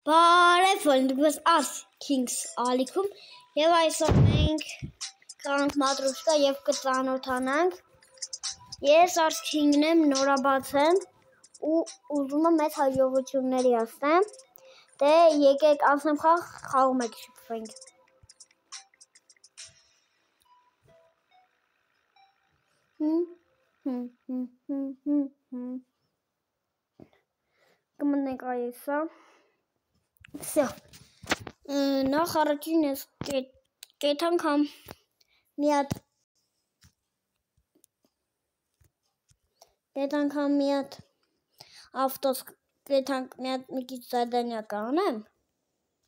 Բարև դուք Ars Kings ալիքում եւ այսօր մենք կանք մատրուշկա եւ կծանոթանանք ես Ars King-ն եմ նորաբաց եմ ու ուզում եմ մեծ հաջողությունների հասնեմ դե եկեք անցնեմ խաղում եք շփվենք կմտնենք այսա Всё. Նախ առաջին ես կետ անգամ մի հատ ավտոս մի քիչ զադանյա կանեմ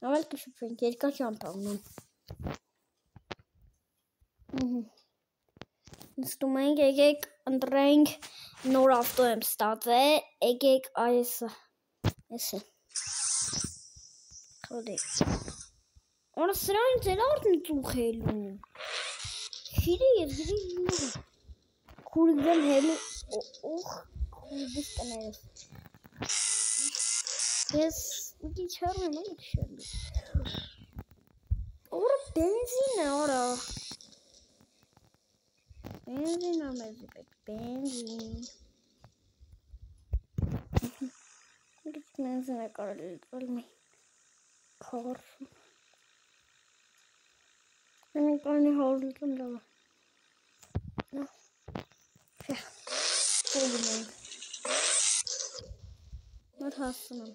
ավել կշփվենք երկար ճամփա ունեմ նստում ենք եկեք ընտրենք նոր ավտո եմ ստացել եկեք այսը Ora սրանից էլ արդեն ծուխելու Շիրի ես գրի Քուրգեմ հելու Օխ Քուրգիս կներես Ես ուտի չարում եմ շելու Ora բենզին է Ora Բենզին ամեզի պետ Բենզին Բենզին է կարել դվալմի Քոր Մենք պանի հորլում լավը Հողում ենք Որ հասում եմ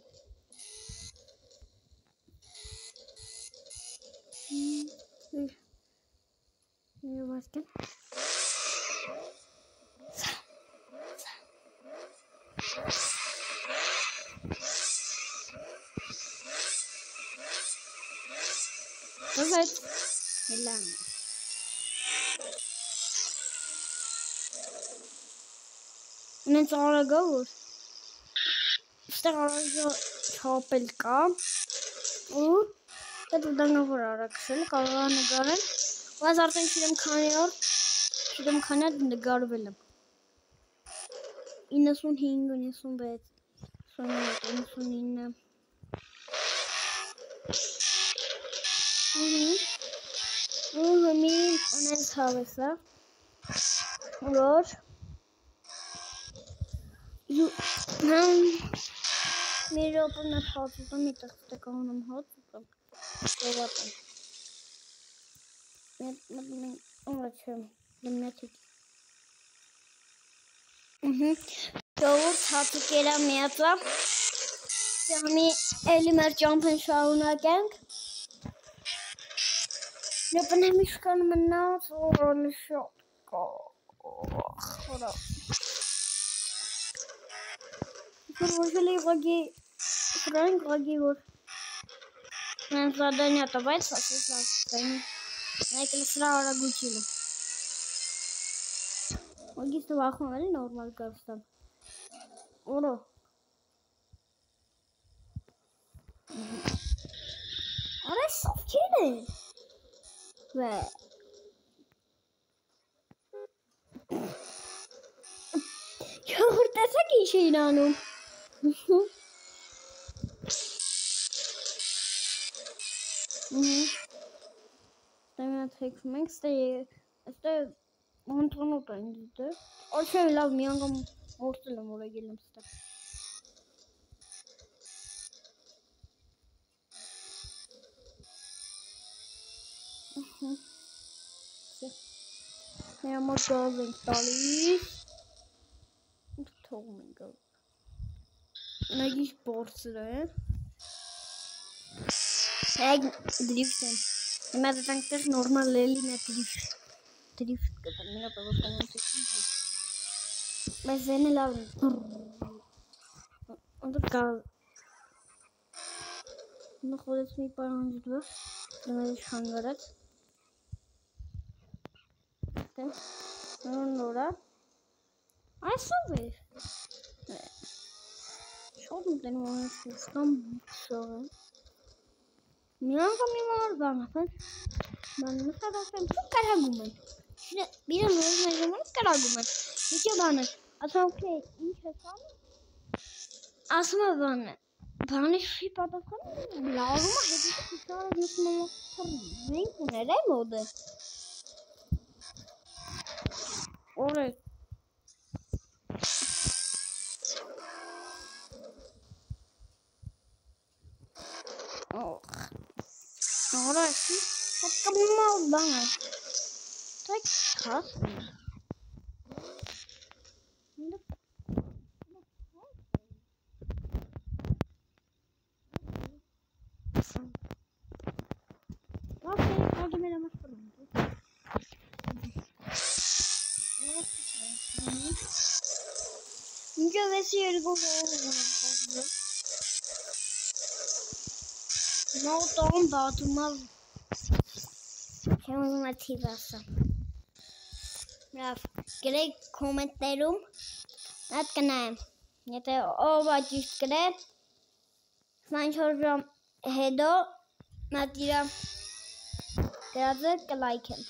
Մի վասկեն Perfect. Lang. And it's all it goes. Start choppel ka. Oh, that is done over our action. Karan garan. Was our thing Shidam Khanat in the garvillum. In a soon hing on your soon bed. Soon in Mean honest harvester. Lord, you made open the hot to me to stick on them hot. So what? The magic. So how to get a metra? Tell me, Elimer jump and shower again. Я понамешкал на зону шопку. Ходо. Положили враги. Враги вот. Нам задание давай согласен. Найкли сразу рагучили. Враги ствахнули нормально капстан. Оро. Ара совчили. Where? You're that's a key, Nano. Then I take from next day. If they want to know, also love me on most of them regular stuff. Now more golden dollies. Told me go. Nike sports there. Egg driften. The matter tank is normal lily net drift. Drift get a minute of my zen love on the car. No holds me per 100. The hunger. I don't know that. I saw it. Something was some so. Mianka mi morgan. Man, Mr. Dawson, Karaguman. We don't know Karaguman. Which you done it? I thought, okay, each has one. Asma one. Բանիշի պատասխանը լարումը հետո քիչարը մենք ուներ է մոդը։ Օրը Ahora sí, acabamos banget. Tak khas. Oke, lagi main mas peruntuk. Ince versi ergo. No tom batuma. Motivação. Grei comentário. At canal. Եթե ով աջիշտ կրե Սանչորժամ հետո նատիրա գրածը կլայքեմ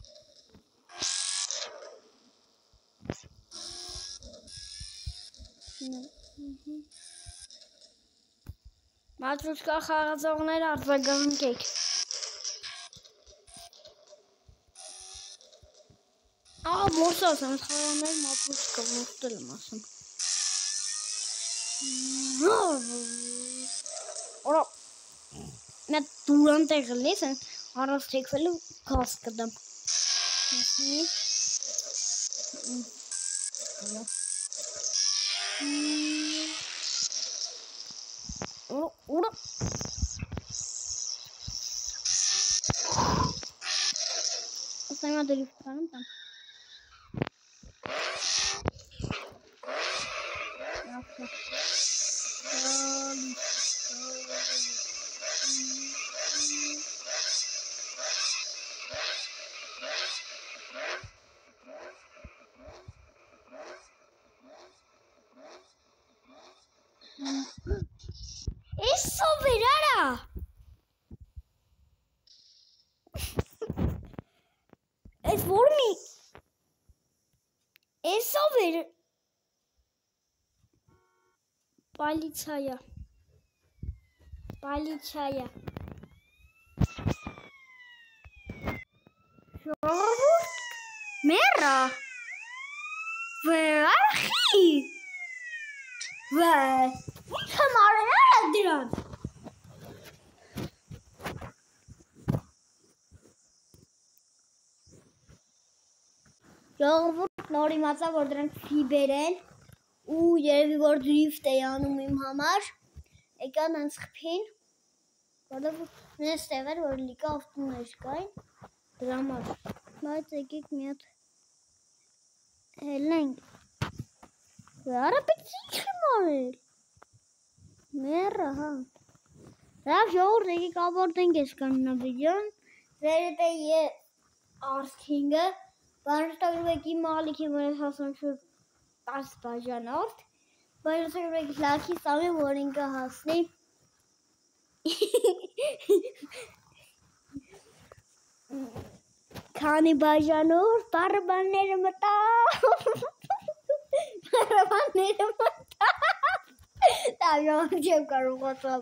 Մատրուշկա խաղացողներ արձագանքեք Որս ասեմ, ես խաղաներ մատրուշկա որդել եմ ասում Ora, na durante a releza, ora sei que falou casca da. Assim. Ora. Sai uma dele ficando então. Isso virará. Es por mí. Isso vir. Полицая. Mera. Where are he? Where? Hamaरे ना दिरान. Ժողովուրդ նորի մացա որ դրանք ֆիբեր են ու երևի որ դրիֆտ է անում իմ համար եկան անց խփին որովհետև նես տեղեր որ լիքա ավտոներ կային դրա համար բայց եկեք մի հատ հելենք Արա պետք է մարել Մերը հա Լավ ժողովուրդ եկեք ավարտենք այս կանոնավիդեոն վերետ է Արսքինգը Բարստագրվեք իմ ալիքի մոտ հասան շուտ 10 բաժանորդ Բարստագրվեք լաքի սամի որ ինքը հասնի Քանի բաժանորդ բարբանները մտա Բարբանները մտա Դա չեմ կարող ասալ